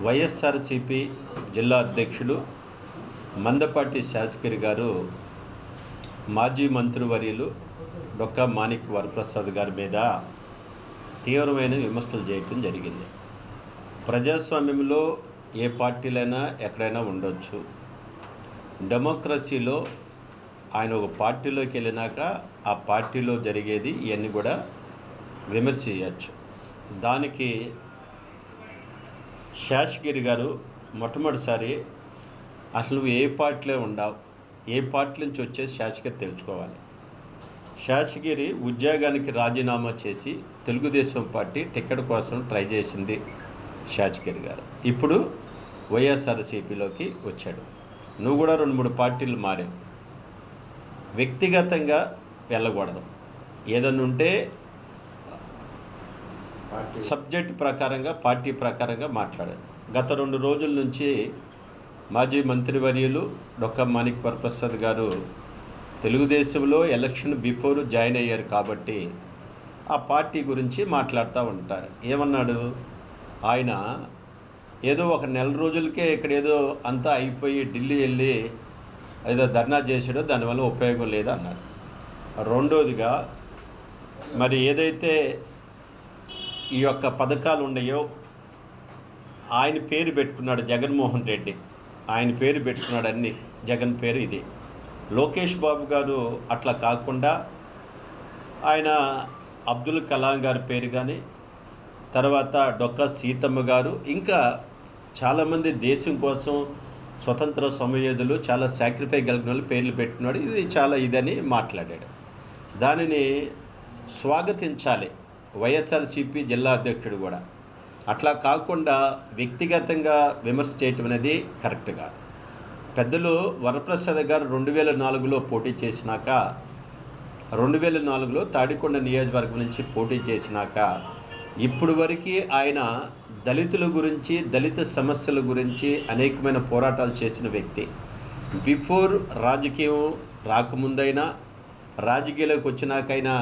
వైఎస్ఆర్సీపీ జిల్లా అధ్యక్షులు మందపాటి శాసగిరి గారు మాజీ మంత్రివర్యులు డొక్కా మాణిక్ వరప్రసాద్ గారి మీద తీవ్రమైన విమర్శలు చేయటం జరిగింది. ప్రజాస్వామ్యంలో ఏ పార్టీలైనా ఎక్కడైనా ఉండొచ్చు. డెమోక్రసీలో ఆయన ఒక పార్టీలోకి వెళ్ళినాక ఆ పార్టీలో జరిగేది ఇవన్నీ కూడా విమర్శ చేయచ్చు. దానికి శాసగిరి గారు మొట్టమొదటిసారి అసలు నువ్వు ఏ పార్టీలో ఉండవు, ఏ పార్టీ నుంచి వచ్చేసి శాసగిరి తెలుసుకోవాలి. శాసగిరి ఉద్యోగానికి రాజీనామా చేసి తెలుగుదేశం పార్టీ టికెట్ కోసం ట్రై చేసింది శాసగిరి గారు. ఇప్పుడు వైఎస్ఆర్సీపీలోకి వచ్చాడు. నువ్వు కూడా 2-3 పార్టీలు మారావు. వ్యక్తిగతంగా వెళ్ళకూడదు. ఏదన్నా ఉంటే సబ్జెక్ట్ ప్రకారంగా పార్టీ ప్రకారంగా మాట్లాడారు. గత 2 రోజుల నుంచి మాజీ మంత్రివర్యులు డొక్కా మాణిక్ వరప్రసాద్ గారు తెలుగుదేశంలో ఎలక్షన్ బిఫోర్ జాయిన్ అయ్యారు కాబట్టి ఆ పార్టీ గురించి మాట్లాడుతూ ఉంటారు. ఏమన్నాడు ఆయన? ఏదో ఒక నెల రోజులకే ఇక్కడ ఏదో అంతా అయిపోయి ఢిల్లీ వెళ్ళి ఏదో ధర్నా చేసాడో దానివల్ల ఉపయోగం లేదన్నారు. రెండోదిగా మరి ఏదైతే ఈ యొక్క పథకాలు ఉన్నాయో ఆయన పేరు పెట్టుకున్నాడు జగన్మోహన్ రెడ్డి, ఆయన పేరు పెట్టుకున్నాడు, అన్ని జగన్ పేరు ఇది. లోకేష్ బాబు గారు అట్లా కాకుండా ఆయన అబ్దుల్ కలాం గారి పేరు కానీ, తర్వాత డొక్కా సీతమ్మ గారు, ఇంకా చాలామంది దేశం కోసం స్వతంత్ర సమయోధులు, చాలా సాక్రిఫై కలిగిన వాళ్ళు పేర్లు పెట్టుకున్నాడు. ఇది చాలా ఇదని మాట్లాడాడు. దానిని స్వాగతించాలి వైఎస్ఆర్సీపీ జిల్లా అధ్యక్షుడు కూడా. అట్లా కాకుండా వ్యక్తిగతంగా విమర్శ చేయటం అనేది కరెక్ట్ కాదు. పెద్దలు వరప్రసాద్ గారు 2004లో పోటీ చేసినాక, 2004లో తాడికొండ నియోజకవర్గం నుంచి పోటీ చేసినాక ఇప్పుడు వరకు ఆయన దళితుల గురించి, దళిత సమస్యల గురించి అనేకమైన పోరాటాలు చేసిన వ్యక్తి. బిఫోర్ రాజకీయం రాకముందైనా, రాజకీయాలకు వచ్చినాకైనా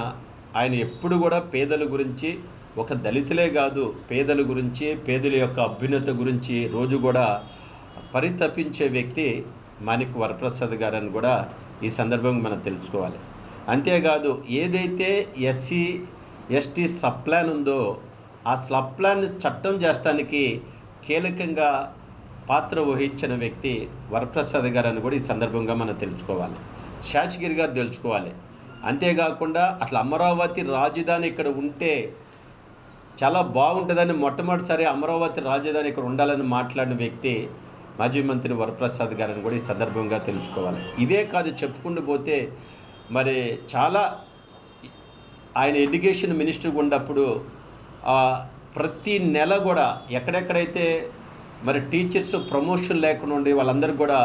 ఆయన ఎప్పుడు కూడా పేదల గురించి, ఒక దళితులే కాదు పేదల గురించి, పేదల యొక్క అభ్యున్నత గురించి రోజు కూడా పరితపించే వ్యక్తి మాణిక్ వరప్రసాద్ గారని కూడా ఈ సందర్భంగా మనం తెలుసుకోవాలి. అంతేకాదు ఏదైతే ఎస్సీ ఎస్టీ సబ్ ప్లాన్ ఉందో ఆ సబ్ ప్లాన్ చట్టం చేస్తానికి కీలకంగా పాత్ర వహించిన వ్యక్తి వరప్రసాద్ గారని కూడా ఈ సందర్భంగా మనం తెలుసుకోవాలి. శాసగిరి గారు తెలుసుకోవాలి. అంతేకాకుండా అట్లా అమరావతి రాజధాని ఇక్కడ ఉంటే చాలా బాగుంటుందని మొట్టమొదటిసారి అమరావతి రాజధాని ఇక్కడ ఉండాలని మాట్లాడిన వ్యక్తి మాజీ మంత్రి వరప్రసాద్ గారని కూడా ఈ సందర్భంగా తెలుసుకోవాలి. ఇదే కాదు, చెప్పుకుంటూ పోతే మరి చాలా ఆయన ఎడ్యుకేషన్ మినిస్టర్ ఉన్నప్పుడు ప్రతి నెల కూడా ఎక్కడెక్కడైతే మరి టీచర్స్ ప్రమోషన్ లేకుండా ఉండి వాళ్ళందరికీ కూడా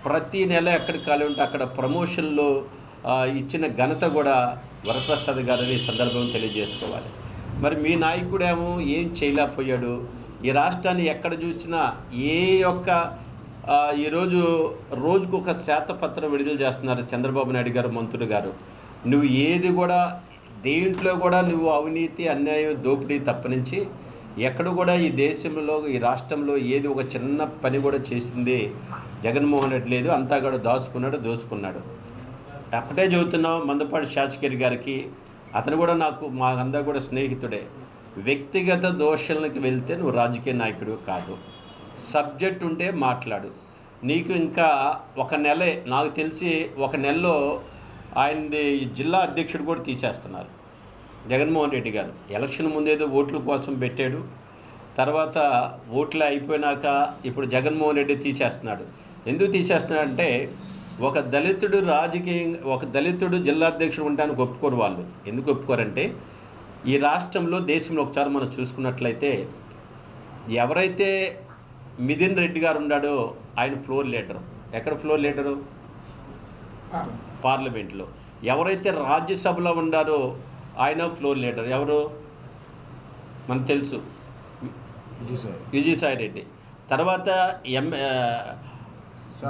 ప్రతి నెల ఎక్కడికి ఖాళీ ఉంటే అక్కడ ప్రమోషన్లు ఇచ్చిన ఘనత కూడా వరప్రసాద్ గారిని ఈ సందర్భంగా తెలియజేసుకోవాలి. మరి మీ నాయకుడేమో ఏం చేయలేకపోయాడు. ఈ రాష్ట్రాన్ని ఎక్కడ చూసినా ఏ యొక్క ఈరోజు రోజుకొక శ్వేతపత్రం విడుదల చేస్తున్నారు చంద్రబాబు నాయుడు గారు, మంత్రులు గారు. నువ్వు ఏది కూడా దేంట్లో కూడా నువ్వు అవినీతి, అన్యాయం, దోపిడీ తప్పనించి ఎక్కడ కూడా ఈ దేశంలో, ఈ రాష్ట్రంలో ఏది ఒక చిన్న పని కూడా చేసింది జగన్మోహన్ రెడ్డి లేదు. అంతా కూడా దోసుకున్నాడు. అక్కడే చెబుతున్నాం మందపాటి శాసగిరి గారికి. అతను కూడా నాకు, మా అందరూ కూడా స్నేహితుడే. వ్యక్తిగత దోషాలకు వెళ్తే నువ్వు రాజకీయ నాయకుడు కాదు. సబ్జెక్ట్ ఉంటే మాట్లాడు. నీకు ఇంకా ఒక నెలే, నాకు తెలిసి ఒక నెలలో ఆయనది జిల్లా అధ్యక్షుడు కూడా తీసేస్తున్నారు జగన్మోహన్ రెడ్డి గారు. ఎలక్షన్ ముందేదో ఓట్ల కోసం పెట్టాడు, తర్వాత ఓట్లు అయిపోయినాక ఇప్పుడు జగన్మోహన్ రెడ్డి తీసేస్తున్నాడు. ఎందుకు తీసేస్తున్నాడంటే ఒక దళితుడు జిల్లా అధ్యక్షుడు ఉండడానికి ఒప్పుకోరు వాళ్ళు. ఎందుకు ఒప్పుకోరంటే ఈ రాష్ట్రంలో, దేశంలో ఒకసారి మనం చూసుకున్నట్లయితే ఎవరైతే మిథున్ రెడ్డి గారు ఉన్నాడో ఆయన ఫ్లోర్ లీడరు. ఎక్కడ ఫ్లోర్ లీడరు? పార్లమెంట్లో. ఎవరైతే రాజ్యసభలో ఉన్నారో ఆయన ఫ్లోర్ లీడర్ ఎవరు మనకు తెలుసు, విజయసాయి రెడ్డి. తర్వాత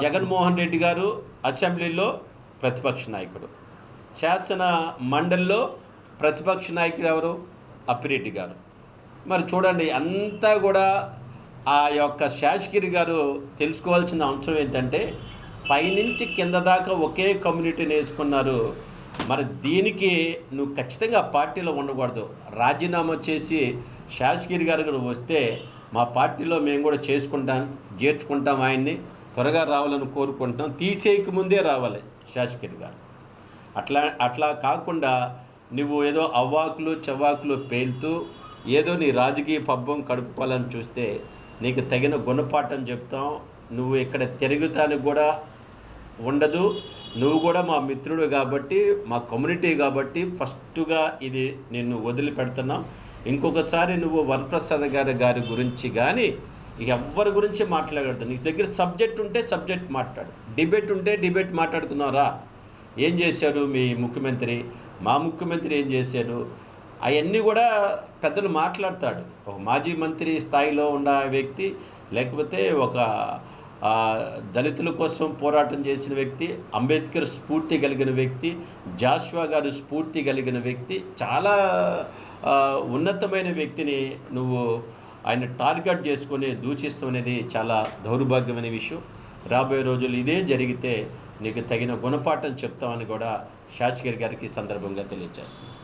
జగన్మోహన్ రెడ్డి గారు అసెంబ్లీలో ప్రతిపక్ష నాయకుడు, శాసన మండలిలో ప్రతిపక్ష నాయకుడు ఎవరు? అప్పిరెడ్డి గారు. మరి చూడండి, అంతా కూడా ఆ యొక్క శాషగిరి గారు తెలుసుకోవాల్సిన అంశం ఏంటంటే, పైనుంచి కింద దాకా ఒకే కమ్యూనిటీని వేసుకున్నారు. మరి దీనికి నువ్వు ఖచ్చితంగా ఆ పార్టీలో ఉండకూడదు. రాజీనామా చేసి శాషగిరి గారు కూడా వస్తే మా పార్టీలో మేము కూడా చేర్చుకుంటాం ఆయన్ని. త్వరగా రావాలని కోరుకుంటున్నాం. తీసేయక ముందే రావాలి శాషగిరి గారు. అట్లా కాకుండా నువ్వు ఏదో అవ్వాకులు చవ్వాకులు పేలుతూ ఏదో నీ రాజకీయ పబ్బం గడుపుకోవాలని చూస్తే నీకు తగిన గుణపాఠం చెప్తాం. నువ్వు ఇక్కడ తిరుగుతానికి కూడా ఉండదు. నువ్వు కూడా మా మిత్రుడు కాబట్టి, మా కమ్యూనిటీ కాబట్టి ఫస్టుగా ఇది నిన్ను వదిలిపెడుతున్నాం. ఇంకొకసారి నువ్వు వరప్రసాద్ గారి గురించి కానీ ఎవ్వరి గురించి మాట్లాడదు. నీ దగ్గర సబ్జెక్ట్ ఉంటే సబ్జెక్ట్ మాట్లాడు, డిబేట్ ఉంటే డిబేట్ మాట్లాడుకుందాంరా. ఏం చేశారు మీ ముఖ్యమంత్రి, మా ముఖ్యమంత్రి ఏం చేశారు, అవన్నీ కూడా పెద్దలు మాట్లాడతాడు. ఒక మాజీ మంత్రి స్థాయిలో ఉన్న వ్యక్తి, లేకపోతే ఒక దళితుల కోసం పోరాటం చేసిన వ్యక్తి, అంబేద్కర్ స్ఫూర్తి కలిగిన వ్యక్తి, జాషువా గారు స్ఫూర్తి కలిగిన వ్యక్తి, చాలా ఉన్నతమైన వ్యక్తిని నువ్వు ఆయన టార్గెట్ చేసుకొని దూషిస్తున్నది చాలా దౌర్భాగ్యమైన విషయం. రాబోయే రోజులు ఇదే జరిగితే నీకు తగిన గుణపాఠం చెప్తామని కూడా శాషగిరి గారికి సందర్భంగా తెలియజేస్తున్నాను.